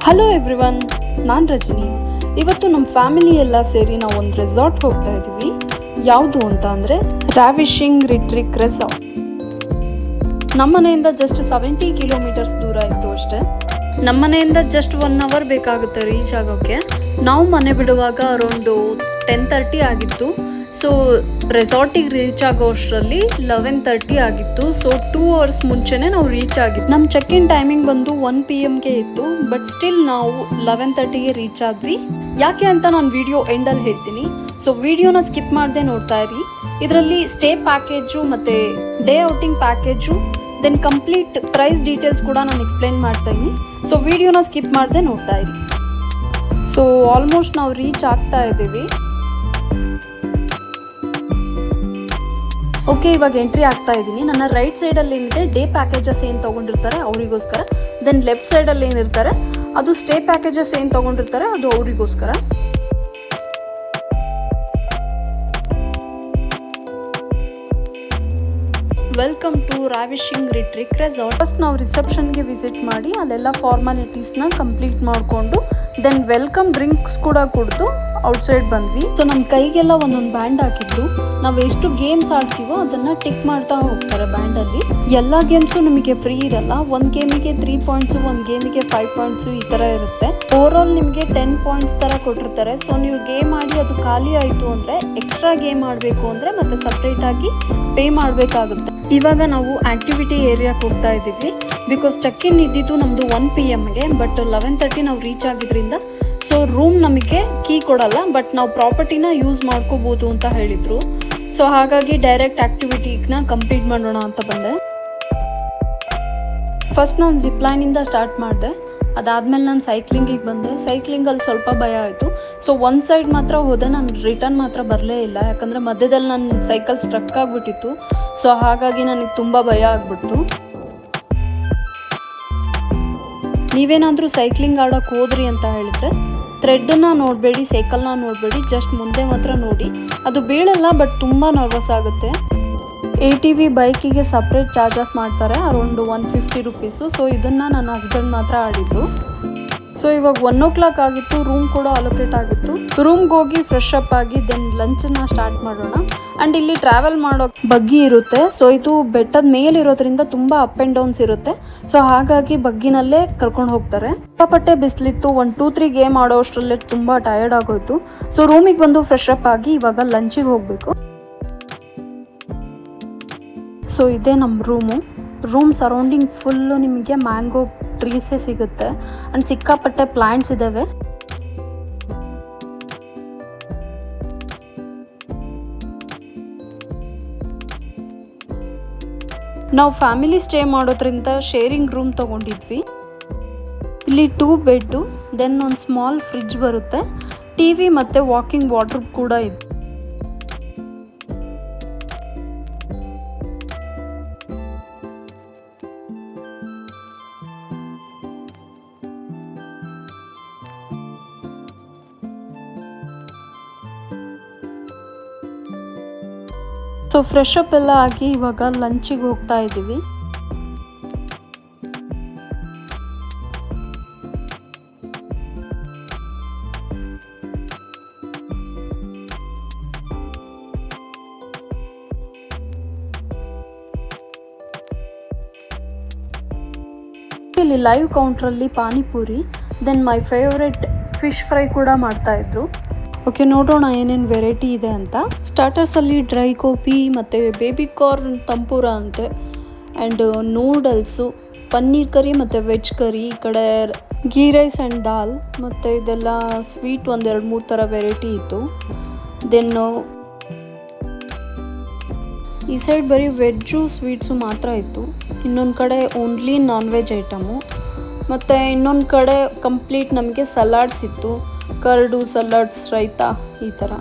Hello everyone, ನಾನು ರಜನಿ. ಇವತ್ತು ನಮ್ಮ ಫ್ಯಾಮಿಲಿ ಎಲ್ಲ ಸೇರಿ ನಾವು ಒಂದು ರೆಸಾರ್ಟ್ ಹೋಗ್ತಾ ಇದ್ದೀವಿ. ಯಾವುದು ಅಂತ ಅಂದರೆ ರಾವಿಶಿಂಗ್ ರಿಟ್ರಿಕ್ ರೆಸಾರ್ಟ್. ನಮ್ಮ ಮನೆಯಿಂದ ಜಸ್ಟ್ 70 ಕಿಲೋಮೀಟರ್ಸ್ ದೂರ ಇತ್ತು ಅಷ್ಟೇ. ನಮ್ಮ ಮನೆಯಿಂದ ಜಸ್ಟ್ 1 ಅವರ್ ಬೇಕಾಗುತ್ತೆ ರೀಚ್ ಆಗೋಕ್ಕೆ. ನಾವು ಮನೆ ಬಿಡುವಾಗ ಅರೌಂಡು 10:30 ಆಗಿತ್ತು. ಸೊ ರೆಸಾರ್ಟಿಗೆ ರೀಚ್ ಆಗೋ ಅಷ್ಟರಲ್ಲಿ 11:30 ಆಗಿತ್ತು. ಸೊ 2 ಅವರ್ಸ್ ಮುಂಚೆನೇ ನಾವು ರೀಚ್ ಆಗಿದ್ದು. ನಮ್ಮ ಚೆಕ್ ಇನ್ ಟೈಮಿಂಗ್ ಬಂದು 1 PM ಇತ್ತು. ಬಟ್ ಸ್ಟಿಲ್ ನಾವು 11:30ಗೆ ರೀಚ್ ಆದ್ವಿ. ಯಾಕೆ ಅಂತ ನಾನು ವಿಡಿಯೋ ಎಂಡಲ್ಲಿ ಹೇಳ್ತೀನಿ. ಸೊ ವಿಡಿಯೋನ ಸ್ಕಿಪ್ ಮಾಡದೆ ನೋಡ್ತಾ ಇರಿ. ಇದರಲ್ಲಿ ಸ್ಟೇ ಪ್ಯಾಕೇಜು ಮತ್ತು day outing package then complete price details ಕೂಡ ನಾನು ಎಕ್ಸ್ಪ್ಲೈನ್ ಮಾಡ್ತಾ ಇದ್ದೀನಿ. ಸೊ ವಿಡಿಯೋನ ಸ್ಕಿಪ್ ಮಾಡದೆ ನೋಡ್ತಾ ಇರಿ. ಸೊ ಆಲ್ಮೋಸ್ಟ್ ನಾವು ರೀಚ್ ಆಗ್ತಾ ಇದ್ದೀವಿ. ಓಕೆ, ಇವಾಗ ಎಂಟ್ರಿ ಆಗ್ತಾ ಇದ್ದೀನಿ. ನನ್ನ ರೈಟ್ ಸೈಡಲ್ಲಿ ಏನಿದೆ ಡೇ ಪ್ಯಾಕೇಜಸ್ ಏನು ತೊಗೊಂಡಿರ್ತಾರೆ ಅವರಿಗೋಸ್ಕರ. ದೆನ್ ಲೆಫ್ಟ್ ಸೈಡಲ್ಲಿ ಏನಿರ್ತಾರೆ ಅದು ಸ್ಟೇ ಪ್ಯಾಕೇಜಸ್ ಏನು ತೊಗೊಂಡಿರ್ತಾರೆ ಅದು ಅವರಿಗೋಸ್ಕರ. Welcome to Ravishing Retreat Resort. First ನಾವು ರಿಸೆಪ್ಷನ್ಗೆ ವಿಸಿಟ್ ಮಾಡಿ ಅಲ್ಲೆಲ್ಲ ಫಾರ್ಮಾಲಿಟೀಸ್ನ ಕಂಪ್ಲೀಟ್ ಮಾಡಿಕೊಂಡು ದೆನ್ ವೆಲ್ಕಮ್ ಡ್ರಿಂಕ್ಸ್ ಕೂಡ ಕುಡಿದು ಔಟ್ಸೈಡ್ ಬಂದ್ವಿ. ಸೊ ನಮ್ಮ ಕೈಗೆಲ್ಲ ಒಂದೊಂದು ಬ್ಯಾಂಡ್ ಹಾಕಿದ್ರು. ನಾವು ಎಷ್ಟು ಗೇಮ್ಸ್ ಆಡ್ತೀವೋ ಅದನ್ನು ಟಿಕ್ ಮಾಡ್ತಾ ಹೋಗ್ತಾರೆ ಬ್ಯಾಂಡಲ್ಲಿ. ಎಲ್ಲ ಗೇಮ್ಸು ನಮಗೆ ಫ್ರೀ ಇರಲ್ಲ. ಒಂದು ಗೇಮಿಗೆ 3 ಪಾಯಿಂಟ್ಸು, ಒಂದು ಗೇಮಿಗೆ 5 ಪಾಯಿಂಟ್ಸು ಈ ಥರ ಇರುತ್ತೆ. ಓವರಾಲ್ ನಿಮಗೆ 10 ಪಾಯಿಂಟ್ಸ್ ಥರ ಕೊಟ್ಟಿರ್ತಾರೆ. ಸೊ ನೀವು ಗೇಮ್ ಆಡಿ ಅದು ಖಾಲಿ ಆಯಿತು ಅಂದರೆ ಎಕ್ಸ್ಟ್ರಾ ಗೇಮ್ ಆಡಬೇಕು ಅಂದರೆ ಮತ್ತೆ ಸಪ್ರೇಟಾಗಿ ಪೇ ಮಾಡಬೇಕಾಗುತ್ತೆ. ಇವಾಗ ನಾವು ಆ್ಯಕ್ಟಿವಿಟಿ ಏರಿಯಾಗೆ ಹೋಗ್ತಾ ಇದ್ದೀವಿ. ಬಿಕಾಸ್ ಚೆಕ್ ಇನ್ ಇದ್ದಿದ್ದು ನಮ್ಮದು 1 PMಗೆ. ಬಟ್ 11:30 ನಾವು ರೀಚ್ ಆಗಿದ್ದರಿಂದ ಸೊ ರೂಮ್ ನಮಗೆ ಕೀ ಕೊಡಲ್ಲ, ಬಟ್ ನಾವು ಪ್ರಾಪರ್ಟಿನ ಯೂಸ್ ಮಾಡ್ಕೋಬೋದು ಅಂತ ಹೇಳಿದರು. ಸೊ ಹಾಗಾಗಿ ಡೈರೆಕ್ಟ್ ಆ್ಯಕ್ಟಿವಿಟಿನ ಕಂಪ್ಲೀಟ್ ಮಾಡೋಣ ಅಂತ ಬಂದೆ. ಫಸ್ಟ್ ನಾನು ಜಿಪ್ಲೈನಿಂದ ಸ್ಟಾರ್ಟ್ ಮಾಡಿದೆ. ಅದಾದಮೇಲೆ ನಾನು ಸೈಕ್ಲಿಂಗಿಗೆ ಬಂದೆ. ಸೈಕ್ಲಿಂಗಲ್ಲಿ ಸ್ವಲ್ಪ ಭಯ ಆಯಿತು. ಸೊ ಒಂದು ಸೈಡ್ ಮಾತ್ರ ಹೋದೆ, ನಾನು ರಿಟರ್ನ್ ಮಾತ್ರ ಬರಲೇ ಇಲ್ಲ. ಯಾಕಂದರೆ ಮಧ್ಯದಲ್ಲಿ ನನ್ನ ಸೈಕಲ್ ಸ್ಟ್ರಕ್ ಆಗಿಬಿಟ್ಟಿತ್ತು. ಸೊ ಹಾಗಾಗಿ ನನಗೆ ತುಂಬ ಭಯ ಆಗಿಬಿಡ್ತು. ನೀವೇನಾದರೂ ಸೈಕ್ಲಿಂಗ್ ಆಡೋಕ್ಕೆ ಹೋದ್ರಿ ಅಂತ ಹೇಳಿದ್ರೆ ಥ್ರೆಡ್ಡನ್ನು ನೋಡಬೇಡಿ, ಸೈಕಲ್ನ ನೋಡಬೇಡಿ, ಜಸ್ಟ್ ಮುಂದೆ ಮಾತ್ರ ನೋಡಿ. ಅದು ಬೀಳಲ್ಲ, ಬಟ್ ತುಂಬ ನರ್ವಸ್ ಆಗುತ್ತೆ. ATV ಬೈಕಿಗೆ ಸಪ್ರೇಟ್ ಚಾರ್ಜಸ್ ಮಾಡ್ತಾರೆ, ಅರೌಂಡು 150 ರುಪೀಸು. ಸೊ ಇದನ್ನು ನನ್ನ ಹಸ್ಬೆಂಡ್ ಮಾತ್ರ ಆಡಿದರು. ಸೊ ಇವಾಗ 1 o'clock ಆಗಿತ್ತು. ರೂಮ್ ಕೂಡ ಅಲೋಕೇಟ್ ಆಗಿತ್ತು. ರೂಮ್ಗೆ ಹೋಗಿ ಫ್ರೆಶ್ ಅಪ್ ಆಗಿ ದೆನ್ ಲಂಚನ್ನ ಸ್ಟಾರ್ಟ್ ಮಾಡೋಣ. ಆ್ಯಂಡ್ ಇಲ್ಲಿ ಟ್ರಾವೆಲ್ ಮಾಡೋ ಬಗ್ಗಿ ಇರುತ್ತೆ. ಸೊ ಇದು ಬೆಟ್ಟದ ಮೇಲಿರೋದ್ರಿಂದ ತುಂಬ ಅಪ್ ಆ್ಯಂಡ್ ಡೌನ್ಸ್ ಇರುತ್ತೆ. ಸೊ ಹಾಗಾಗಿ ಬಗ್ಗಿನಲ್ಲೇ ಕರ್ಕೊಂಡು ಹೋಗ್ತಾರೆ. ಸಿಕ್ಕಾಪಟ್ಟೆ ಬಿಸಿಲಿತ್ತು. 1, 2, 3 ಗೇಮ್ ಆಡೋ ಅಷ್ಟರಲ್ಲೇ ತುಂಬ ಟಯರ್ಡ್ ಆಗೋಯ್ತು. ಸೊ ರೂಮಿಗೆ ಬಂದು ಫ್ರೆಶ್ ಅಪ್ ಆಗಿ ಇವಾಗ ಲಂಚಿಗೆ ಹೋಗಬೇಕು. ಸೊ ಇದೇ ನಮ್ಮ ರೂಮ್ ಸರೌಂಡಿಂಗ್ ಫುಲ್ಲು ನಿಮಗೆ ಮ್ಯಾಂಗೋ ಟ್ರೀಸೇ ಸಿಗುತ್ತೆ. ಆ್ಯಂಡ್ ಸಿಕ್ಕಾಪಟ್ಟೆ ಪ್ಲ್ಯಾಂಟ್ಸ್ ಇದ್ದಾವೆ. ನಾವು ಫ್ಯಾಮಿಲಿ ಸ್ಟೇ ಮಾಡೋದ್ರಿಂದ ಶೇರಿಂಗ್ ರೂಮ್ ತೊಗೊಂಡಿದ್ವಿ. ಇಲ್ಲಿ 2 ಬೆಡ್ಡು ದೆನ್ ಒಂದು ಸ್ಮಾಲ್ ಫ್ರಿಡ್ಜ್ ಬರುತ್ತೆ. TV ಮತ್ತು ವಾಕಿಂಗ್ ವಾಟರ್ ಕೂಡ ಇದೆ. ಸೊ ಫ್ರೆಶ್ ಅಪ್ ಎಲ್ಲ ಆಗಿ ಇವಾಗ ಲಂಚಿಗೆ ಹೋಗ್ತಾ ಇದ್ದೀವಿ. ಇಲ್ಲಿ ಲೈವ್ ಕೌಂಟ್ರಲ್ಲಿ panipuri then my favourite fish fry ಕೂಡ ಮಾಡ್ತಾಯಿದ್ರು. ಓಕೆ, ನೋಡೋಣ ಏನೇನು ವೆರೈಟಿ ಇದೆ ಅಂತ. ಸ್ಟಾರ್ಟರ್ಸಲ್ಲಿ ಡ್ರೈ ಗೋಬಿ ಮತ್ತು ಬೇಬಿ ಕಾರ್ನ್ ತಂಪೂರ ಅಂತೆ ಆ್ಯಂಡ್ ನೂಡಲ್ಸು, ಪನ್ನೀರ್ ಕರಿ ಮತ್ತು ವೆಜ್ ಕರಿ. ಈ ಕಡೆ ಗೀ ರೈಸ್ ಆ್ಯಂಡ್ ದಾಲ್ ಮತ್ತು ಇದೆಲ್ಲ ಸ್ವೀಟ್ 1-2-3 ಥರ ವೆರೈಟಿ ಇತ್ತು. ದೆನ್ನು ಈ ಸೈಡ್ ಬರೀ ವೆಜ್ಜು ಸ್ವೀಟ್ಸು ಮಾತ್ರ ಇತ್ತು. ಇನ್ನೊಂದು ಕಡೆ ಓನ್ಲಿ ನಾನ್ ವೆಜ್ ಐಟಮು. ಮತ್ತು ಇನ್ನೊಂದು ಕಡೆ ಕಂಪ್ಲೀಟ್ ನಮಗೆ ಸಲಾಡ್ಸ್ ಇತ್ತು. ಕರ್ಡು, ಸಲಾಡ್ಸ್, ರೈತಾ ಈ ಥರ.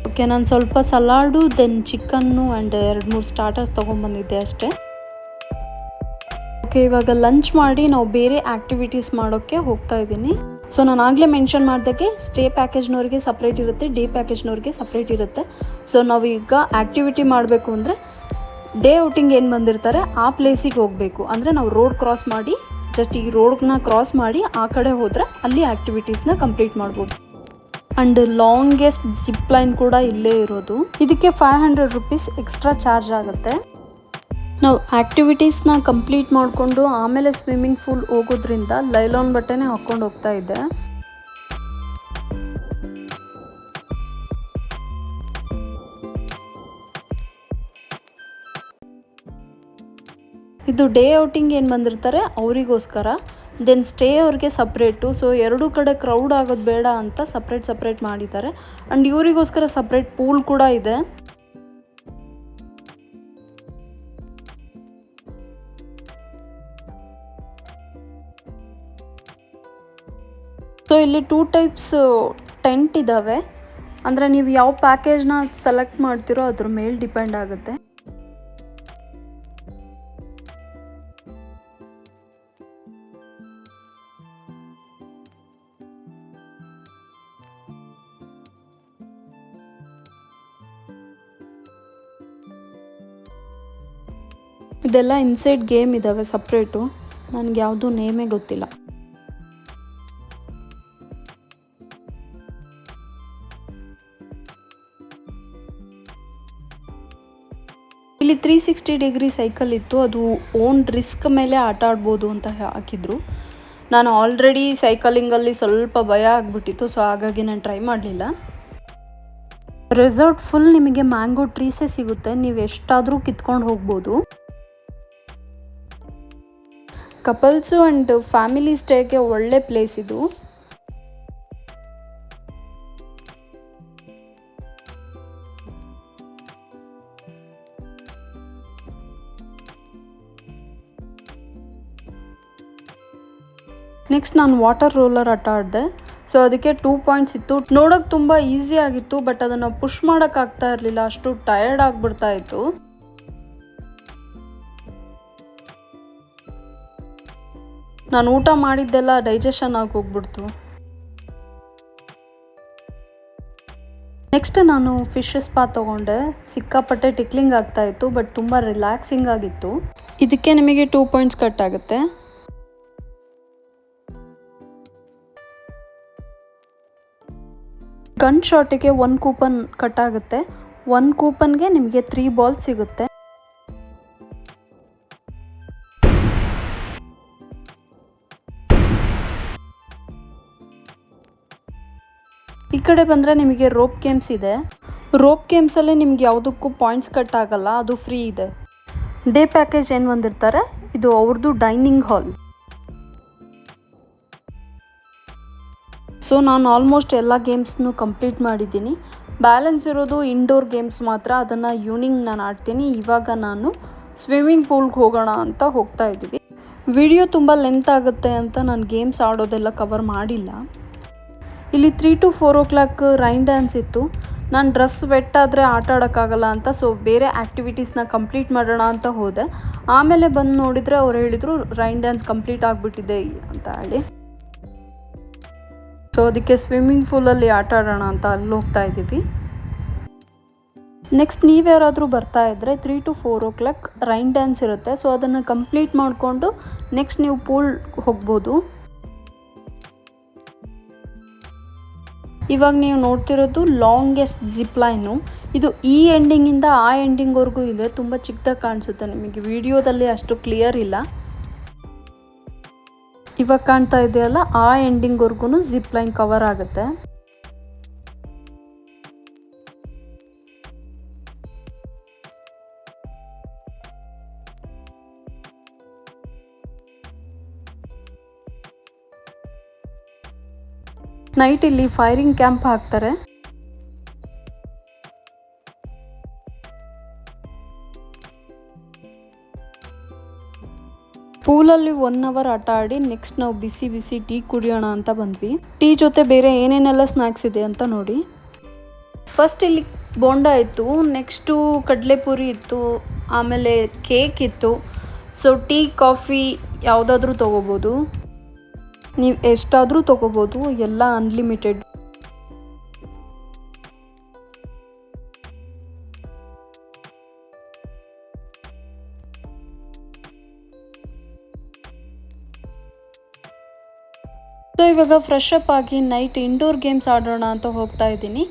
ಓಕೆ, ನಾನು ಸ್ವಲ್ಪ salad then chicken and 2-3 starters ತೊಗೊಂಬಂದಿದ್ದೆ ಅಷ್ಟೇ. ಓಕೆ, ಇವಾಗ ಲಂಚ್ ಮಾಡಿ ನಾವು ಬೇರೆ ಆ್ಯಕ್ಟಿವಿಟೀಸ್ ಮಾಡೋಕ್ಕೆ ಹೋಗ್ತಾ ಇದ್ದೀನಿ. ಸೊ ನಾನು ಆಗಲೇ ಮೆನ್ಷನ್ ಮಾಡಿದಾಗೆ ಸ್ಟೇ ಪ್ಯಾಕೇಜ್ನವ್ರಿಗೆ ಸಪ್ರೇಟ್ ಇರುತ್ತೆ, ಡೇ ಪ್ಯಾಕೇಜ್ನವ್ರಿಗೆ ಸಪ್ರೇಟ್ ಇರುತ್ತೆ. ಸೊ ನಾವು ಈಗ ಆ್ಯಕ್ಟಿವಿಟಿ ಮಾಡಬೇಕು ಅಂದರೆ ಡೇ ಔಟಿಂಗ್ ಏನು ಬಂದಿರ್ತಾರೆ ಆ ಪ್ಲೇಸಿಗೆ ಹೋಗಬೇಕು. ಅಂದರೆ ನಾವು ರೋಡ್ ಕ್ರಾಸ್ ಮಾಡಿ ಜಸ್ಟ್ ಈ ರೋಡ್ನ ಕ್ರಾಸ್ ಮಾಡಿ ಆ ಕಡೆ ಹೋದರೆ ಅಲ್ಲಿ ಆ್ಯಕ್ಟಿವಿಟೀಸ್ನ ಕಂಪ್ಲೀಟ್ ಮಾಡ್ಬೋದು. ಆ್ಯಂಡ್ ಲಾಂಗೆಸ್ಟ್ ಜಿಪ್ ಲೈನ್ ಕೂಡ ಇಲ್ಲೇ ಇರೋದು. ಇದಕ್ಕೆ 500 ರೂಪೀಸ್ ಎಕ್ಸ್ಟ್ರಾ ಚಾರ್ಜ್ ಆಗುತ್ತೆ. ನಾವು ಆ್ಯಕ್ಟಿವಿಟೀಸ್ನ ಕಂಪ್ಲೀಟ್ ಮಾಡಿಕೊಂಡು ಆಮೇಲೆ ಸ್ವಿಮ್ಮಿಂಗ್ ಪೂಲ್ ಹೋಗೋದ್ರಿಂದ ಲೈಲಾನ್ ಬಟ್ಟೆನೇ ಹಾಕ್ಕೊಂಡು ಹೋಗ್ತಾ ಇದ್ದೆ. ಇದು ಡೇ ಔಟಿಂಗ್ ಏನು ಬಂದಿರ್ತಾರೆ ಅವರಿಗೋಸ್ಕರ, ದೆನ್ ಸ್ಟೇ ಅವ್ರಿಗೆ ಸಪ್ರೇಟು. ಸೊ ಎರಡೂ ಕಡೆ ಕ್ರೌಡ್ ಆಗೋದು ಬೇಡ ಅಂತ ಸಪ್ರೇಟ್ ಮಾಡಿದ್ದಾರೆ. ಆ್ಯಂಡ್ ಇವರಿಗೋಸ್ಕರ ಸಪ್ರೇಟ್ ಪೂಲ್ ಕೂಡ ಇದೆ. ಸೊ ಇಲ್ಲಿ 2 ಟೈಪ್ಸ್ ಟೆಂಟ್ ಇದ್ದಾವೆ. ಅಂದರೆ ನೀವು ಯಾವ ಪ್ಯಾಕೇಜ್ನ ಸೆಲೆಕ್ಟ್ ಮಾಡ್ತೀರೋ ಅದ್ರ ಮೇಲೆ ಡಿಪೆಂಡ್ ಆಗುತ್ತೆ. ಇದೆಲ್ಲ ಇನ್ಸೈಡ್ ಗೇಮ್ ಇದ್ದಾವೆ ಸಪ್ರೇಟು, ನನಗೆ ಯಾವುದೂ ನೇಮೇ ಗೊತ್ತಿಲ್ಲ. ಇಲ್ಲಿ 360 ಡಿಗ್ರಿ ಸೈಕಲ್ ಇತ್ತು, ಅದು ಓನ್ ರಿಸ್ಕ್ ಮೇಲೆ ಆಟ ಆಡ್ಬೋದು ಅಂತ ಹಾಕಿದ್ರು. ನಾನು ಆಲ್ರೆಡಿ ಸೈಕಲಿಂಗಲ್ಲಿ ಸ್ವಲ್ಪ ಭಯ ಆಗಿಬಿಟ್ಟಿತ್ತು, ಸೊ ಹಾಗಾಗಿ ನಾನು ಟ್ರೈ ಮಾಡಲಿಲ್ಲ. ರೆಸಾರ್ಟ್ ಫುಲ್ ನಿಮಗೆ ಮ್ಯಾಂಗೋ ಟ್ರೀಸೇ ಸಿಗುತ್ತೆ, ನೀವು ಎಷ್ಟಾದರೂ ಕಿತ್ಕೊಂಡು ಹೋಗ್ಬೋದು. ಕಪಲ್ಸು ಆ್ಯಂಡ್ ಫ್ಯಾಮಿಲಿ ಸ್ಟೇಗೆ ಒಳ್ಳೆ ಪ್ಲೇಸ್ ಇದು. ನೆಕ್ಸ್ಟ್ ನಾನು ವಾಟರ್ ರೋಲರ್ ಆಟ ಆಡಿದೆ. ಸೊ ಅದಕ್ಕೆ 2 ಪಾಯಿಂಟ್ಸ್ ಇತ್ತು. ನೋಡೋಕೆ ತುಂಬ ಈಸಿ ಆಗಿತ್ತು, ಬಟ್ ಅದನ್ನು ಪುಷ್ ಮಾಡೋಕ್ಕಾಗ್ತಾ ಇರಲಿಲ್ಲ, ಅಷ್ಟು ಟಯರ್ಡ್ ಆಗಿಬಿಡ್ತಾ ಇತ್ತು. ನಾನು ಊಟ ಮಾಡಿದ್ದೆಲ್ಲ ಡೈಜೆಷನ್ ಆಗಿ ಹೋಗ್ಬಿಡ್ತು. ನೆಕ್ಸ್ಟ್ ನಾನು ಫಿಶ್ ಸ್ಪಾ ತೊಗೊಂಡೆ. ಸಿಕ್ಕಾಪಟ್ಟೆ ಟಿಕ್ಲಿಂಗ್ ಆಗ್ತಾಯಿತ್ತು, ಬಟ್ ತುಂಬ ರಿಲ್ಯಾಕ್ಸಿಂಗ್ ಆಗಿತ್ತು. ಇದಕ್ಕೆ ನಿಮಗೆ 2 ಪಾಯಿಂಟ್ಸ್ ಕಟ್ ಆಗುತ್ತೆ. ಗನ್ ಶಾಟಿಗೆ 1 ಕೂಪನ್ ಕಟ್ ಆಗುತ್ತೆ. 1 ಕೂಪನ್ಗೆ ನಿಮಗೆ 3 ಬಾಲ್ ಸಿಗುತ್ತೆ. ಈ ಕಡೆ ಬಂದರೆ ನಿಮಗೆ ರೋಪ್ ಗೇಮ್ಸ್ ಇದೆ. ರೋಪ್ ಗೇಮ್ಸಲ್ಲಿ ನಿಮ್ಗೆ ಯಾವುದಕ್ಕೂ ಪಾಯಿಂಟ್ಸ್ ಕಟ್ ಆಗಲ್ಲ, ಅದು ಫ್ರೀ ಇದೆ. ಡೇ ಪ್ಯಾಕೇಜ್ ಏನು ಬಂದಿರ್ತಾರೆ ಇದು ಅವ್ರದ್ದು ಡೈನಿಂಗ್ ಹಾಲ್. ಸೊ ನಾನು ಆಲ್ಮೋಸ್ಟ್ ಎಲ್ಲ ಗೇಮ್ಸ್ನು ಕಂಪ್ಲೀಟ್ ಮಾಡಿದ್ದೀನಿ. ಬ್ಯಾಲೆನ್ಸ್ ಇರೋದು ಇಂಡೋರ್ ಗೇಮ್ಸ್ ಮಾತ್ರ, ಅದನ್ನು ಈವ್ನಿಂಗ್ ನಾನು ಆಡ್ತೀನಿ. ಇವಾಗ ನಾನು ಸ್ವಿಮ್ಮಿಂಗ್ ಪೂಲ್ಗೆ ಹೋಗೋಣ ಅಂತ ಹೋಗ್ತಾ ಇದ್ದೀವಿ. ವಿಡಿಯೋ ತುಂಬ ಲೆಂತ್ ಆಗುತ್ತೆ ಅಂತ ನಾನು ಗೇಮ್ಸ್ ಆಡೋದೆಲ್ಲ ಕವರ್ ಮಾಡಿಲ್ಲ. ಇಲ್ಲಿ 3 to 4 o'clock ರೈನ್ ಡ್ಯಾನ್ಸ್ ಇತ್ತು. ನಾನು ಡ್ರೆಸ್ ವೆಟ್ ಆದರೆ ಆಟ ಆಡೋಕ್ಕಾಗಲ್ಲ ಅಂತ ಸೊ ಬೇರೆ ಆ್ಯಕ್ಟಿವಿಟೀಸ್ನ ಕಂಪ್ಲೀಟ್ ಮಾಡೋಣ ಅಂತ ಹೋದೆ. ಆಮೇಲೆ ಬಂದು ನೋಡಿದರೆ ಅವ್ರು ಹೇಳಿದರು ರೈನ್ ಡ್ಯಾನ್ಸ್ ಕಂಪ್ಲೀಟ್ ಆಗಿಬಿಟ್ಟಿದೆ ಅಂತ ಹೇಳಿ. ಸೊ ಅದಕ್ಕೆ ಸ್ವಿಮ್ಮಿಂಗ್ ಪೂಲಲ್ಲಿ ಆಟ ಆಡೋಣ ಅಂತ ಅಲ್ಲಿ ಹೋಗ್ತಾ ಇದ್ದೀವಿ. ನೆಕ್ಸ್ಟ್ ನೀವ್ಯಾರಾದರೂ ಬರ್ತಾ ಇದ್ದರೆ 3 to 4 o'clock ರೈನ್ ಡ್ಯಾನ್ಸ್ ಇರುತ್ತೆ. ಸೊ ಅದನ್ನು ಕಂಪ್ಲೀಟ್ ಮಾಡಿಕೊಂಡು ನೆಕ್ಸ್ಟ್ ನೀವು ಪೂಲ್ ಹೋಗ್ಬೋದು. ಇವಾಗ ನೀವು ನೋಡ್ತಿರೋದು ಲಾಂಗೆಸ್ಟ್ ಜಿಪ್ ಲೈನು. ಇದು ಈ ಎಂಡಿಂಗಿಂದ ಆ ಎಂಡಿಂಗ್ವರೆಗೂ ಇದೆ. ತುಂಬ ಚಿಕ್ಕದಾಗಿ ಕಾಣಿಸುತ್ತೆ ನಿಮಗೆ, ವಿಡಿಯೋದಲ್ಲಿ ಅಷ್ಟು ಕ್ಲಿಯರ್ ಇಲ್ಲ. ಇವಾಗ ಕಾಣ್ತಾ ಇದೆಯಲ್ಲ ಆ ಎಂಡಿಂಗ್ವರೆಗೂ ಜಿಪ್ ಲೈನ್ ಕವರ್ ಆಗುತ್ತೆ. ನೈಟ್ ಇಲ್ಲಿ ಫೈರಿಂಗ್ ಕ್ಯಾಂಪ್ ಹಾಕ್ತಾರೆ. ಪೂಲಲ್ಲಿ 1 hour ಆಟ ಆಡಿ ನೆಕ್ಸ್ಟ್ ನಾವು ಬಿಸಿ ಬಿಸಿ ಟೀ ಕುಡಿಯೋಣ ಅಂತ ಬಂದ್ವಿ. ಟೀ ಜೊತೆ ಬೇರೆ ಏನೇನೆಲ್ಲ ಸ್ನ್ಯಾಕ್ಸ್ ಇದೆ ಅಂತ ನೋಡಿ. ಫಸ್ಟ್ ಇಲ್ಲಿ ಬೋಂಡಾ ಇತ್ತು, ನೆಕ್ಸ್ಟು ಕಡಲೆಪುರಿ ಇತ್ತು, ಆಮೇಲೆ ಕೇಕ್ ಇತ್ತು. ಸೊ ಟೀ ಕಾಫಿ ಯಾವುದಾದ್ರೂ ತೊಗೋಬೋದು. ನೀವು ಎಷ್ಟಾದರೂ ತೊಗೋಬೋದು, ಎಲ್ಲ ಅನ್ಲಿಮಿಟೆಡ್. ಸೊ ಇವಾಗ ಫ್ರೆಶ್ ಅಪ್ ಆಗಿ ನೈಟ್ ಇಂಡೋರ್ ಗೇಮ್ಸ್ ಆಡೋಣ ಅಂತ ಹೋಗ್ತಾ ಇದ್ದೀನಿ.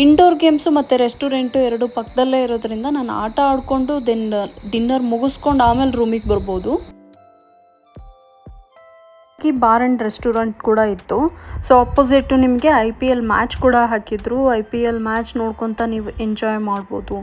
ಇಂಡೋರ್ ಗೇಮ್ಸು ಮತ್ತು ರೆಸ್ಟೋರೆಂಟು ಎರಡು ಪಕ್ಕದಲ್ಲೇ ಇರೋದ್ರಿಂದ ನಾನು ಆಟ ಆಡಿಕೊಂಡು ದೆನ್ ಡಿನ್ನರ್ ಮುಗಿಸ್ಕೊಂಡು ಆಮೇಲೆ ರೂಮಿಗೆ ಬರ್ಬೋದು. ಬಾರ್ ಆ್ಯಂಡ್ ರೆಸ್ಟೋರೆಂಟ್ ಕೂಡ ಇತ್ತು. ಸೊ ಅಪೋಸಿಟ್ಟು ನಿಮಗೆ IPL ಮ್ಯಾಚ್ ಕೂಡ ಹಾಕಿದ್ರು. IPL ಮ್ಯಾಚ್ ನೋಡ್ಕೊತ ನೀವು ಎಂಜಾಯ್ ಮಾಡ್ಬೋದು.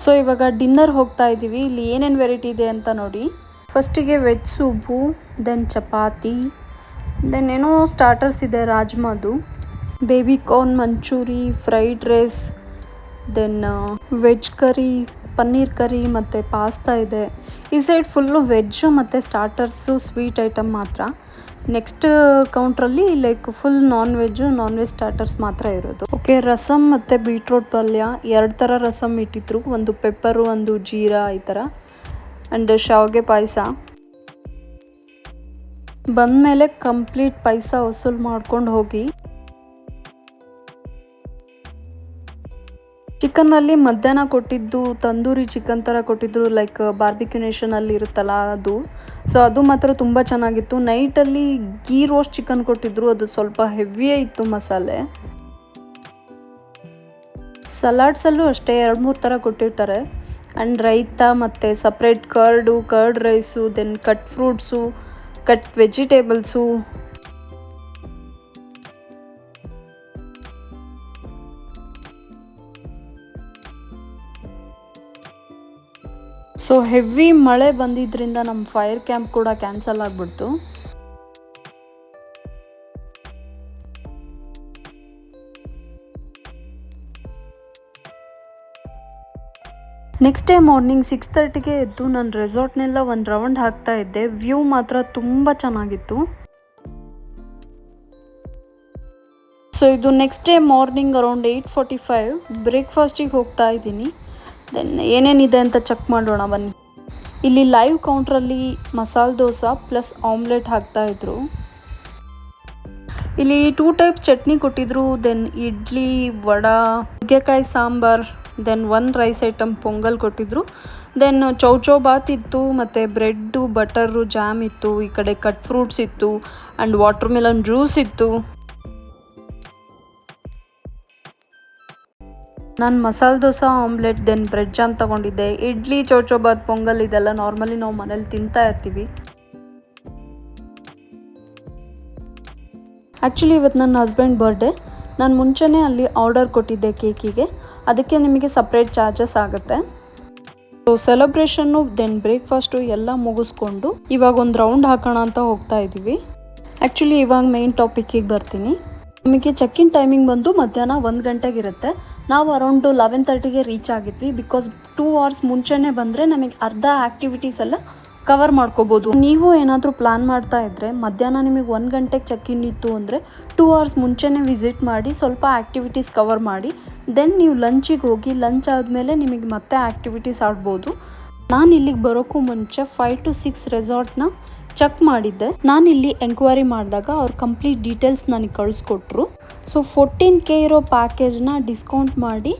ಸೊ ಇವಾಗ ಡಿನ್ನರ್ ಹೋಗ್ತಾ ಇದ್ದೀವಿ. ಇಲ್ಲಿ ಏನೇನು ವೆರೈಟಿ ಇದೆ ಅಂತ ನೋಡಿ. ಫಸ್ಟಿಗೆ veg soup, then chapati, then ಏನೋ ಸ್ಟಾರ್ಟರ್ಸ್ ಇದೆ ರಾಜ್ಮಾದು, baby corn manchurian, fried rice, then veg curry, paneer curry ಮತ್ತು ಪಾಸ್ತಾ ಇದೆ. ಈ ಸೈಡ್ ಫುಲ್ಲು ವೆಜ್ಜು ಮತ್ತು ಸ್ಟಾರ್ಟರ್ಸು ಸ್ವೀಟ್ ಐಟಮ್ ಮಾತ್ರ. ನೆಕ್ಸ್ಟ್ ಕೌಂಟ್ರಲ್ಲಿ like full non veg starters ಮಾತ್ರ ಇರೋದು. ಓಕೆ, ರಸಮ್ ಮತ್ತು ಬೀಟ್ರೋಟ್ ಪಲ್ಯ, 2 ಥರ ರಸಮ್ ಇಟ್ಟಿದ್ರು, ಒಂದು ಪೆಪ್ಪರು, ಒಂದು ಜೀರಾ ಈ ಥರ, ಆ್ಯಂಡ್ ಶಾವಿಗೆ ಪಾಯಸ. ಬಂದಮೇಲೆ ಕಂಪ್ಲೀಟ್ ಪಾಯಸ ವಸೂಲು ಮಾಡ್ಕೊಂಡು ಹೋಗಿ. ಚಿಕನ್ನಲ್ಲಿ ಮಧ್ಯಾಹ್ನ ಕೊಟ್ಟಿದ್ದು ತಂದೂರಿ ಚಿಕನ್ ಥರ ಕೊಟ್ಟಿದ್ರು, ಲೈಕ್ ಬಾರ್ಬಿಕ್ಯೂ ನೇಷನಲ್ಲಿ ಇರುತ್ತಲ್ಲ ಅದು. ಸೊ ಅದು ಮಾತ್ರ ತುಂಬ ಚೆನ್ನಾಗಿತ್ತು. ನೈಟಲ್ಲಿ ಗೀ ರೋಸ್ಟ್ ಚಿಕನ್ ಕೊಟ್ಟಿದ್ರು, ಅದು ಸ್ವಲ್ಪ ಹೆವಿಯೇ ಇತ್ತು ಮಸಾಲೆ. ಸಲಾಡ್ಸಲ್ಲೂ ಅಷ್ಟೇ 2-3 ಥರ ಕೊಟ್ಟಿರ್ತಾರೆ. ಆ್ಯಂಡ್ ರೈತಾ ಮತ್ತು separate curd rice, then cut fruits, cut vegetables. So heavy ಮಳೆ ಬಂದಿದ್ದರಿಂದ ನಮ್ಮ ಫೈರ್ ಕ್ಯಾಂಪ್ ಕೂಡ ಕ್ಯಾನ್ಸಲ್ ಆಗಿಬಿಡ್ತು. ನೆಕ್ಸ್ಟ್ ಡೇ ಮಾರ್ನಿಂಗ್ 6:30ಗೆ ಎದ್ದು ನಾನು ರೆಸಾರ್ಟ್ನೆಲ್ಲ ಒಂದು ರೌಂಡ್ ಹಾಕ್ತಾ ಇದ್ದೆ. ವ್ಯೂ ಮಾತ್ರ ತುಂಬ ಚೆನ್ನಾಗಿತ್ತು. ಸೊ ಇದು ನೆಕ್ಸ್ಟ್ ಡೇ ಮಾರ್ನಿಂಗ್ ಅರೌಂಡ್ 8:45 ಬ್ರೇಕ್ಫಾಸ್ಟಿಗೆ ಹೋಗ್ತಾ ಇದ್ದೀನಿ. ದೆನ್ ಏನೇನಿದೆ ಅಂತ ಚೆಕ್ ಮಾಡೋಣ ಬನ್ನಿ. ಇಲ್ಲಿ live ಕೌಂಟ್ರಲ್ಲಿ masala dosa plus omelette ಹಾಕ್ತಾಯಿದ್ರು. ಇಲ್ಲಿ 2 ಟೈಪ್ಸ್ ಚಟ್ನಿ ಕೊಟ್ಟಿದ್ರು, ದೆನ್ ಇಡ್ಲಿ, ವಡಾ, ನುಗ್ಗೆಕಾಯಿ sambar, then 1 rice item pongal ಕೊಟ್ಟಿದ್ರು, ದೆನ್ ಚೌಚೌ ಬಾತ್ ಇತ್ತು, ಮತ್ತು ಬ್ರೆಡ್ಡು, ಬಟರು, ಜಾಮ್ ಇತ್ತು. ಈ ಕಡೆ ಕಟ್ ಫ್ರೂಟ್ಸ್ ಇತ್ತು, ಆ್ಯಂಡ್ ವಾಟರ್ ಮೆಲನ್ ಜ್ಯೂಸ್ ಇತ್ತು. ನಾನು masala dosa, omelette, then bread jam ತೊಗೊಂಡಿದ್ದೆ. ಇಡ್ಲಿ, ಚೌಚೌ ಬಾತ್, ಪೊಂಗಲ್ ಇದೆಲ್ಲ ನಾರ್ಮಲಿ ನಾವು ಮನೇಲಿ ತಿಂತಾ ಇರ್ತೀವಿ. ಆ್ಯಕ್ಚುಲಿ ಇವತ್ತು ನನ್ನ ಹಸ್ಬೆಂಡ್ ಬರ್ಡೇ. ನಾನು ಮುಂಚೆನೇ ಅಲ್ಲಿ ಆರ್ಡರ್ ಕೊಟ್ಟಿದ್ದೆ ಕೇಕಿಗೆ, ಅದಕ್ಕೆ ನಿಮಗೆ ಸಪ್ರೇಟ್ ಚಾರ್ಜಸ್ ಆಗುತ್ತೆ. ಸೊ ಸೆಲೆಬ್ರೇಷನ್ನು ದೆನ್ ಬ್ರೇಕ್ಫಾಸ್ಟು ಎಲ್ಲ ಮುಗಿಸ್ಕೊಂಡು ಇವಾಗ ಒಂದು ರೌಂಡ್ ಹಾಕೋಣ ಅಂತ ಹೋಗ್ತಾ ಇದ್ದೀವಿ. ಆ್ಯಕ್ಚುಲಿ ಇವಾಗ ಮೇನ್ ಟಾಪಿಕ್ಕಿಗೆ ಬರ್ತೀನಿ. ನಮಗೆ ಚೆಕ್-ಇನ್ ಟೈಮಿಂಗ್ ಬಂದು ಮಧ್ಯಾಹ್ನ 1 ಗಂಟೆಗಿರುತ್ತೆ. ನಾವು ಅರೌಂಡು 11:30ಗೆ ರೀಚ್ ಆಗಿದ್ವಿ. ಬಿಕಾಸ್ 2 ಅವರ್ಸ್ ಮುಂಚೆನೇ ಬಂದರೆ ನಮಗೆ ಅರ್ಧ ಆ್ಯಕ್ಟಿವಿಟೀಸ್ ಎಲ್ಲ ಕವರ್ ಮಾಡ್ಕೋಬೋದು. ನೀವು ಏನಾದರೂ ಪ್ಲ್ಯಾನ್ ಮಾಡ್ತಾ ಇದ್ದರೆ ಮಧ್ಯಾಹ್ನ ನಿಮಗೆ 1 ಗಂಟೆಗೆ ಚೆಕ್-ಇನ್ ಇತ್ತು ಅಂದರೆ 2 ಅವರ್ಸ್ ಮುಂಚೆನೇ ವಿಸಿಟ್ ಮಾಡಿ ಸ್ವಲ್ಪ ಆ್ಯಕ್ಟಿವಿಟೀಸ್ ಕವರ್ ಮಾಡಿ, ದೆನ್ ನೀವು ಲಂಚಿಗೆ ಹೋಗಿ, ಲಂಚ್ ಆದಮೇಲೆ ನಿಮಗೆ ಮತ್ತೆ ಆ್ಯಕ್ಟಿವಿಟೀಸ್ ಆಡ್ಬೋದು. ನಾನು ಇಲ್ಲಿಗೆ ಬರೋಕ್ಕೂ ಮುಂಚೆ 5 to 6 ರೆಸಾರ್ಟ್ನ ಚೆಕ್ ಮಾಡಿದ್ದೆ. ನಾನಿಲ್ಲಿ ಎಂಕ್ವೈರಿ ಮಾಡಿದಾಗ ಅವ್ರು ಕಂಪ್ಲೀಟ್ ಡೀಟೇಲ್ಸ್ ನನಗೆ ಕಳಿಸ್ಕೊಟ್ರು. ಸೊ 14K ಇರೋ ಪ್ಯಾಕೇಜ್ನ ಡಿಸ್ಕೌಂಟ್ ಮಾಡಿ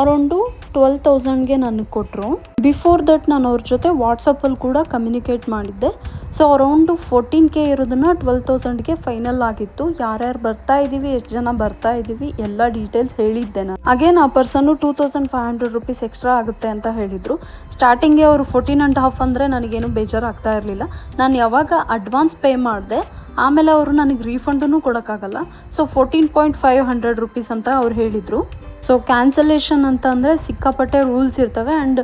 ಅರೌಂಡು 12,000ಗೆ ನನಗೆ ಕೊಟ್ಟರು. ಬಿಫೋರ್ ದಟ್ ನಾನು ಅವ್ರ ಜೊತೆ ವಾಟ್ಸಪ್ಪಲ್ಲಿ ಕೂಡ ಕಮ್ಯುನಿಕೇಟ್ ಮಾಡಿದ್ದೆ. ಸೊ ಅರೌಂಡು 14K ಇರೋದನ್ನ 12,000ಗೆ ಫೈನಲ್ ಆಗಿತ್ತು. ಯಾರ್ಯಾರು ಬರ್ತಾ ಇದ್ದೀವಿ, ಎಷ್ಟು ಜನ ಬರ್ತಾ ಇದ್ದೀವಿ ಎಲ್ಲ ಡೀಟೇಲ್ಸ್ ಹೇಳಿದ್ದೆ ನಾನು. ಅಗೇನ್ ಆ ಪರ್ಸನ್ನು 2,500 ರುಪೀಸ್ ಎಕ್ಸ್ಟ್ರಾ ಆಗುತ್ತೆ ಅಂತ ಹೇಳಿದರು. ಸ್ಟಾರ್ಟಿಂಗ್ಗೆ ಅವರು 14.5 ಅಂದರೆ ನನಗೇನು ಬೇಜಾರಾಗ್ತಾ ಇರಲಿಲ್ಲ. ನಾನು ಯಾವಾಗ ಅಡ್ವಾನ್ಸ್ ಪೇ ಮಾಡಿದೆ ಆಮೇಲೆ ಅವರು ನನಗೆ ರೀಫಂಡೂ ಕೊಡೋಕ್ಕಾಗಲ್ಲ. ಸೊ 14,500 ರುಪೀಸ್ ಅಂತ ಅವ್ರು ಹೇಳಿದರು. ಸೊ ಕ್ಯಾನ್ಸಲೇಷನ್ ಅಂತ ಅಂದರೆ ಸಿಕ್ಕಾಪಟ್ಟೆ ರೂಲ್ಸ್ ಇರ್ತವೆ ಆ್ಯಂಡ್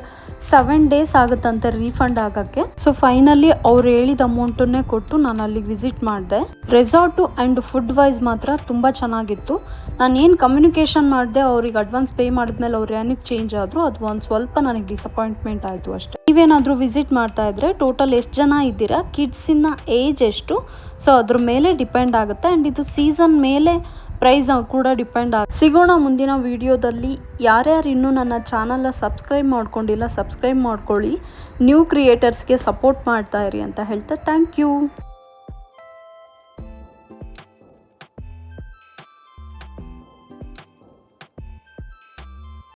7 ಡೇಸ್ ಆಗುತ್ತಂತೆ ರೀಫಂಡ್ ಆಗೋಕ್ಕೆ. ಸೊ ಫೈನಲಿ ಅವ್ರು ಹೇಳಿದ ಅಮೌಂಟನ್ನೇ ಕೊಟ್ಟು ನಾನು ಅಲ್ಲಿಗೆ ವಿಸಿಟ್ ಮಾಡಿದೆ. ರೆಸಾರ್ಟು ಆ್ಯಂಡ್ ಫುಡ್ ವೈಸ್ ಮಾತ್ರ ತುಂಬ ಚೆನ್ನಾಗಿತ್ತು. ನಾನು ಏನು ಕಮ್ಯುನಿಕೇಷನ್ ಮಾಡಿದೆ ಅವ್ರಿಗೆ ಅಡ್ವಾನ್ಸ್ ಪೇ ಮಾಡಿದ್ಮೇಲೆ ಅವ್ರು ಏನಕ್ಕೆ ಚೇಂಜ್ ಆದರು, ಅದು ಒಂದು ಸ್ವಲ್ಪ ನನಗೆ ಡಿಸಪಾಯಿಂಟ್ಮೆಂಟ್ ಆಯಿತು ಅಷ್ಟೇ. ನೀವೇನಾದರೂ ವಿಸಿಟ್ ಮಾಡ್ತಾ ಇದ್ದರೆ ಟೋಟಲ್ ಎಷ್ಟು ಜನ ಇದ್ದೀರಾ, ಕಿಡ್ಸಿನ ಏಜ್ ಎಷ್ಟು, ಸೊ ಅದ್ರ ಮೇಲೆ ಡಿಪೆಂಡ್ ಆಗುತ್ತೆ ಆ್ಯಂಡ್ ಇದು ಸೀಸನ್ ಮೇಲೆ ಪ್ರೈಸ್ ಕೂಡ ಡಿಪೆಂಡ್ ಸಿಗೋಣ ಮುಂದಿನ ವಿಡಿಯೋದಲ್ಲಿ. ಯಾರ್ಯಾರು ಇನ್ನೂ ನನ್ನ ಚಾನಲ್ನ ಸಬ್ಸ್ಕ್ರೈಬ್ ಮಾಡ್ಕೊಂಡಿಲ್ಲ ಸಬ್ಸ್ಕ್ರೈಬ್ ಮಾಡ್ಕೊಳ್ಳಿ. ನ್ಯೂ ಕ್ರಿಯೇಟರ್ಸ್ಗೆ ಸಪೋರ್ಟ್ ಮಾಡ್ತಾ ಇರಿ ಅಂತ ಹೇಳ್ತಾ ಥ್ಯಾಂಕ್ ಯು.